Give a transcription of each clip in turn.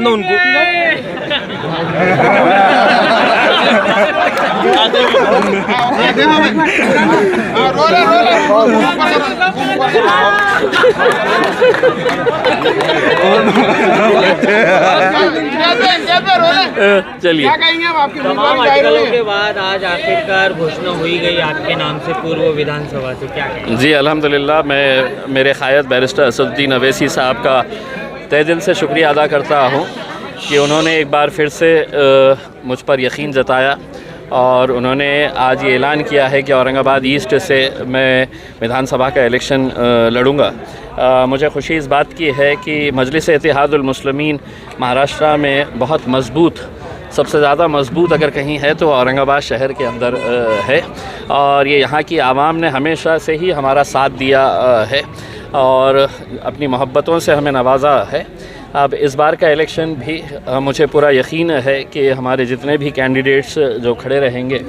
दो उनको। चलिए, तमाम अटकलों के बाद आज आखिरकार घोषणा हुई गई आपके नाम से पूर्व विधानसभा से, क्या कहेंगे? जी अल्हम्दुलिल्लाह, मैं मेरे क़ायद बैरिस्टर असदुद्दीन अवैसी साहब का तहे दिल से शुक्रिया अदा करता हूँ कि उन्होंने एक बार फिर से मुझ पर यकीन जताया और उन्होंने आज ये ऐलान किया है कि औरंगाबाद ईस्ट से मैं विधानसभा का इलेक्शन लड़ूंगा। मुझे खुशी इस बात की है कि मजलिस इत्तेहादुल मुस्लिमीन महाराष्ट्र में बहुत मज़बूत, सबसे ज़्यादा मज़बूत अगर कहीं है तो औरंगाबाद शहर के अंदर है और ये यहाँ की आवाम ने हमेशा से ही हमारा साथ दिया है और अपनी मोहब्बतों से हमें नवाजा है। अब इस बार का इलेक्शन भी मुझे पूरा यकीन है कि हमारे जितने भी कैंडिडेट्स जो खड़े रहेंगे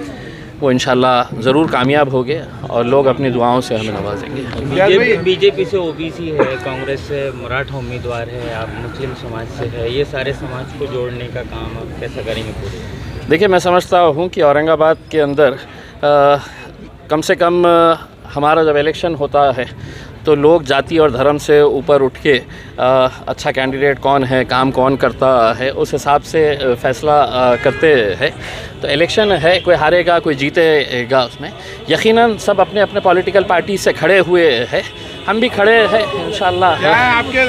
वो इंशाल्लाह ज़रूर कामयाब होंगे और लोग अपनी दुआओं से हमें नवाजेंगे। बीजेपी से ओबीसी है, कांग्रेस से मराठा उम्मीदवार है, आप मुस्लिम समाज से है, ये सारे समाज को जोड़ने का काम आप कैसा करेंगे पूरे? देखिए, मैं समझता हूँ कि औरंगाबाद के अंदर कम से कम हमारा जब इलेक्शन होता है तो लोग जाति और धर्म से ऊपर उठ के अच्छा कैंडिडेट कौन है, काम कौन करता है, उस हिसाब से फ़ैसला करते हैं। तो इलेक्शन है, कोई हारेगा कोई जीतेगा, उसमें यकीनन सब अपने अपने पॉलिटिकल पार्टी से खड़े हुए हैं, हम भी खड़े हैं इंशाल्लाह। क्या आपके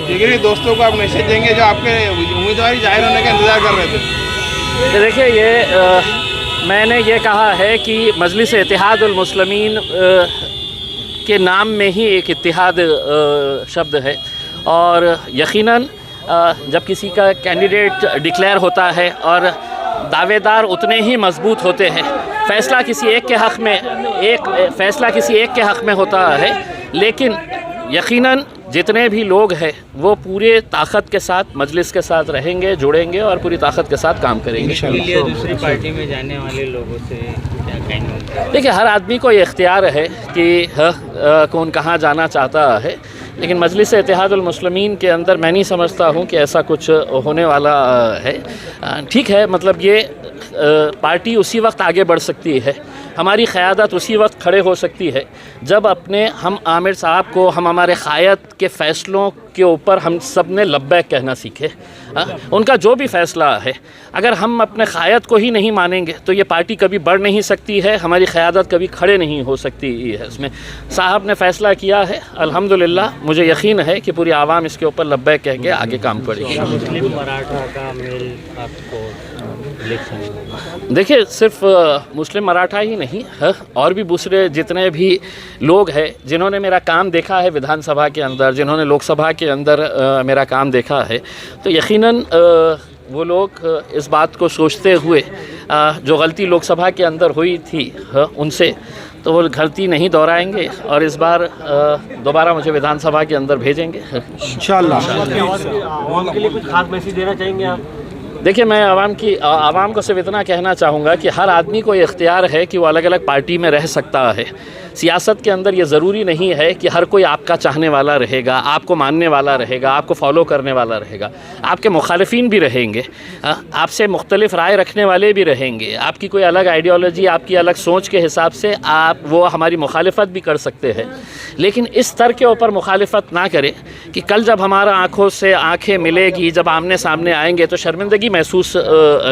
जिगरी दोस्तों को आप मैसेज देंगे जो आपके उम्मीदवारी जाहिर होने का इंतज़ार कर रहे थे? देखिए, ये मैंने ये कहा है कि मजलिस इत्तेहादुल मुस्लिमीन के नाम में ही एक इत्तेहाद शब्द है और यकीनन जब किसी का कैंडिडेट डिक्लेयर होता है और दावेदार उतने ही मजबूत होते हैं, फ़ैसला किसी एक के हक़ में होता है, लेकिन यकीनन जितने भी लोग हैं वो पूरे ताकत के साथ मजलिस के साथ रहेंगे, जुड़ेंगे और पूरी ताकत के साथ काम करेंगे। दूसरी पार्टी में जाने वाले लोगों से क्या कहेंगे? देखिए, हर आदमी को ये इख्तियार है कि कौन कहाँ जाना चाहता है, लेकिन मजलिस इत्तेहादुल मुस्लिमीन के अंदर मैं नहीं समझता हूँ कि ऐसा कुछ होने वाला है। ठीक है, मतलब ये पार्टी उसी वक्त आगे बढ़ सकती है, हमारी क़यादत उसी वक्त खड़े हो सकती है जब हम आमिर साहब को, हम हमारे क़ायद के फ़ैसलों के ऊपर हम सब ने लब्बैक कहना सीखे। उनका जो भी फ़ैसला है, अगर हम अपने क़ायद को ही नहीं मानेंगे तो ये पार्टी कभी बढ़ नहीं सकती है, हमारी क़यादत कभी खड़े नहीं हो सकती है। इसमें साहब ने फ़ैसला किया है, अल्हम्दुलिल्लाह मुझे यकीन है कि पूरी आवाम इसके ऊपर लब्बैक कह के आगे काम करेगी। मुस्लिम मराठा का मेल आपको देखिए, सिर्फ मुस्लिम मराठा ही नहीं है, और भी दूसरे जितने भी लोग हैं जिन्होंने मेरा काम देखा है विधानसभा के अंदर, जिन्होंने लोकसभा के अंदर मेरा काम देखा है, तो यकीनन वो लोग इस बात को सोचते हुए जो गलती लोकसभा के अंदर हुई थी उनसे, तो वो गलती नहीं दोहराएंगे और इस बार दोबारा मुझे विधानसभा के अंदर भेजेंगे इंशाअल्लाह। आवाम के लिए कुछ खास मैसेज देना चाहेंगे आप? देखिए, मैं आवाम को सिर्फ इतना कहना चाहूँगा कि हर आदमी को ये इख्तियार है कि वो अलग अलग पार्टी में रह सकता है। सियासत के अंदर ये ज़रूरी नहीं है कि हर कोई आपका चाहने वाला रहेगा, आपको मानने वाला रहेगा, आपको फॉलो करने वाला रहेगा। आपके मुखालिफिन भी रहेंगे, आपसे मुख्तलिफ राय रखने वाले भी रहेंगे, आपकी कोई अलग आइडियोलॉजी, आपकी अलग सोच के हिसाब से वो हमारी मुखालिफत भी कर सकते हैं, लेकिन इस स्तर के ऊपर मुखालिफत ना करें कि कल जब हमारा आँखों से आँखें मिलेगी, जब आमने सामने आएंगे तो शर्मिंदगी महसूस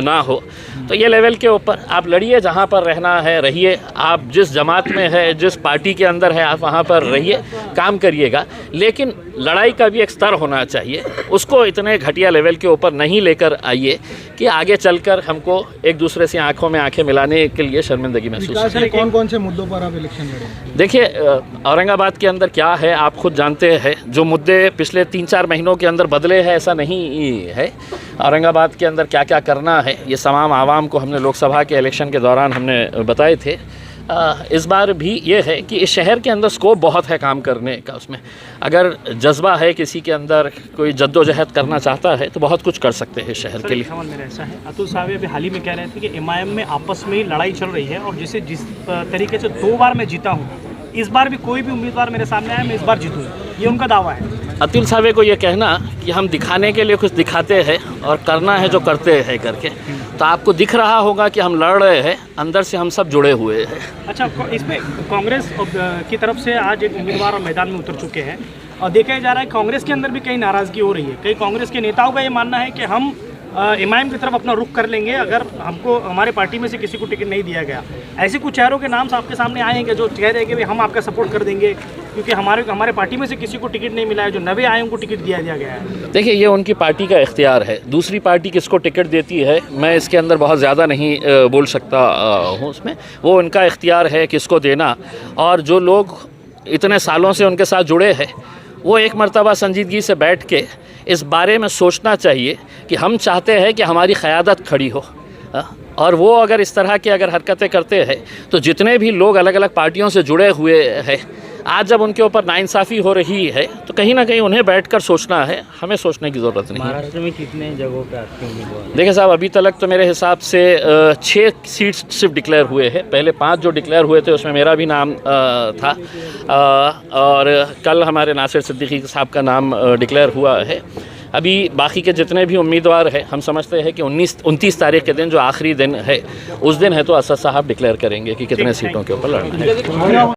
ना हो। तो ये लेवल के ऊपर आप लड़िए, जहाँ पर रहना है रहिए, आप जिस जमात में है, जिस पार्टी के अंदर है, आप वहाँ पर रहिए, काम करिएगा, लेकिन लड़ाई का भी एक स्तर होना चाहिए। उसको इतने घटिया लेवल के ऊपर नहीं लेकर आइए कि आगे चलकर हमको एक दूसरे से आंखों में आंखें मिलाने के लिए शर्मिंदगी महसूस हो। कौन कौन से मुद्दों पर आप इलेक्शन लड़ेंगे? देखिए, औरंगाबाद के अंदर क्या है आप खुद जानते हैं, जो मुद्दे पिछले 3-4 महीनों के अंदर बदले हैं ऐसा नहीं है। औरंगाबाद के अंदर क्या क्या करना है ये तमाम आवाम को हमने लोकसभा के इलेक्शन के दौरान हमने बताए थे। इस बार भी ये है कि इस शहर के अंदर स्कोप बहुत है काम करने का। उसमें अगर जज्बा है किसी के अंदर, कोई जद्दोजहद करना चाहता है तो बहुत कुछ कर सकते हैं शहर के लिए। सवाल मेरा ऐसा है, अतुल साहब अभी हाल ही में कह रहे थे कि एमआईएम में आपस में ही लड़ाई चल रही है और जिस तरीके से 2 बार मैं जीता हूँ, इस बार भी कोई भी उम्मीदवार मेरे सामने आए मैं इस बार जीतूँ, ये उनका दावा है। अतुल सावे को ये कहना कि हम दिखाने के लिए कुछ दिखाते हैं और करना है जो करते हैं करके, तो आपको दिख रहा होगा कि हम लड़ रहे हैं, अंदर से हम सब जुड़े हुए हैं। अच्छा, इसमें कांग्रेस की तरफ से आज एक उम्मीदवार मैदान में उतर चुके हैं और देखा जा रहा है कांग्रेस के अंदर भी कई नाराज़गी हो रही है। कई कांग्रेस के नेताओं का ये मानना है कि हम एमआईएम की तरफ अपना रुख कर लेंगे अगर हमको हमारे पार्टी में से किसी को टिकट नहीं दिया गया। ऐसे कुछ चेहरों के नाम आपके सामने आएंगे जो कह रहे हैं कि भाई हम आपका सपोर्ट कर देंगे क्योंकि हमारे पार्टी में से किसी को टिकट नहीं मिला है, जो नए आए उनको टिकट दिया गया है। देखिए, ये उनकी पार्टी का इख्तियार है, दूसरी पार्टी किसको टिकट देती है मैं इसके अंदर बहुत ज़्यादा नहीं बोल सकता हूँ उसमें। वो उनका इख्तियार है किसको देना, और जो लोग इतने सालों से उनके साथ जुड़े हैं वो एक मर्तबा संजीदगी से बैठ के इस बारे में सोचना चाहिए कि हम चाहते हैं कि हमारी क़यादत खड़ी हो, और वो अगर इस तरह की अगर हरकतें करते हैं तो जितने भी लोग अलग अलग पार्टियों से जुड़े हुए हैं, आज जब उनके ऊपर नाइंसाफ़ी हो रही है तो कहीं ना कहीं उन्हें बैठकर सोचना है, हमें सोचने की ज़रूरत नहीं है। महाराष्ट्र में कितने जगहों पे आपके उम्मीदवार? देखिए साहब, अभी तक तो मेरे हिसाब से 6 सीट्स सिर्फ डिक्लेयर हुए हैं। पहले 5 जो डिक्लेयर हुए थे उसमें मेरा भी नाम था, और कल हमारे नासिर सिद्दीकी साहब का नाम डिक्लेयर हुआ है। अभी बाकी के जितने भी उम्मीदवार हैं, हम समझते हैं कि 29 तारीख के दिन जो आखिरी दिन है, उस दिन है तो असद साहब डिक्लेयर करेंगे कि कितने सीटों के ऊपर लड़ना है।